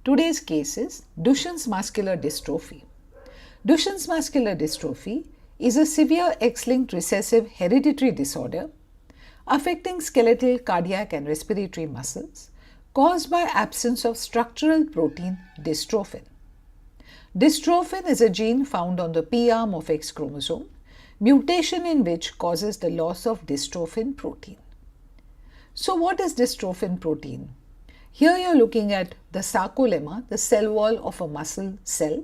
Today's case is Duchenne Muscular Dystrophy. Duchenne Muscular Dystrophy is a severe X-linked recessive hereditary disorder affecting skeletal, cardiac and respiratory muscles caused by absence of structural protein dystrophin. Dystrophin is a gene found on the P arm of X chromosome, mutation in which causes the loss of dystrophin protein. So what is dystrophin protein? Here you are looking at the sarcolemma, the cell wall of a muscle cell.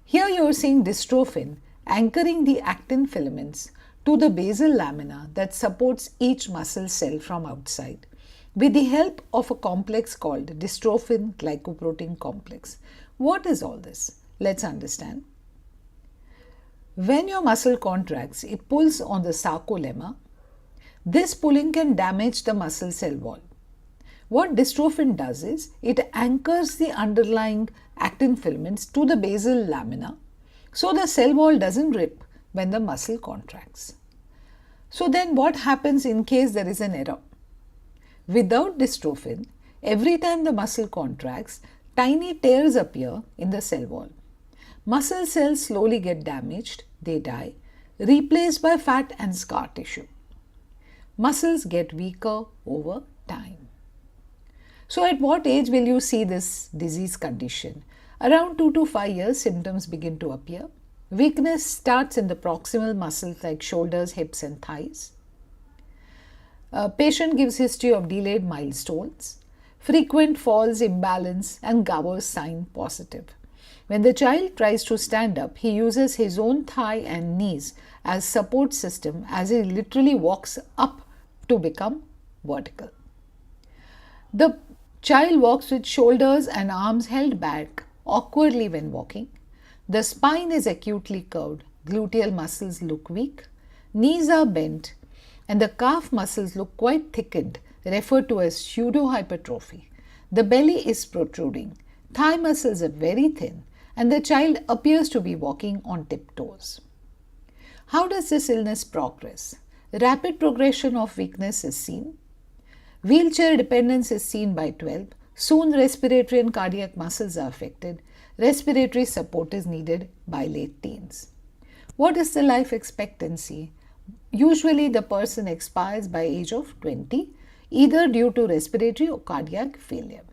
Here you are seeing dystrophin anchoring the actin filaments to the basal lamina that supports each muscle cell from outside with the help of a complex called dystrophin glycoprotein complex. What is all this? Let's understand. When your muscle contracts, it pulls on the sarcolemma. This pulling can damage the muscle cell wall. What dystrophin does is, it anchors the underlying actin filaments to the basal lamina, so the cell wall doesn't rip when the muscle contracts. So then what happens in case there is an error? Without dystrophin, every time the muscle contracts, tiny tears appear in the cell wall. Muscle cells slowly get damaged, they die, replaced by fat and scar tissue. Muscles get weaker over time. So at what age will you see this disease condition? Around 2 to 5 years, symptoms begin to appear. Weakness starts in the proximal muscles like shoulders, hips and thighs. A patient gives history of delayed milestones, frequent falls, imbalance and Gowers sign positive. When the child tries to stand up, he uses his own thigh and knees as support system as he literally walks up to become vertical. The child walks with shoulders and arms held back awkwardly when walking. The spine is acutely curved, gluteal muscles look weak, knees are bent, and the calf muscles look quite thickened, referred to as pseudo-hypertrophy. The belly is protruding, thigh muscles are very thin, and the child appears to be walking on tiptoes. How does this illness progress? Rapid progression of weakness is seen. Wheelchair dependence is seen by 12. Soon respiratory and cardiac muscles are affected. Respiratory support is needed by late teens. What is the life expectancy? Usually the person expires by age of 20, either due to respiratory or cardiac failure.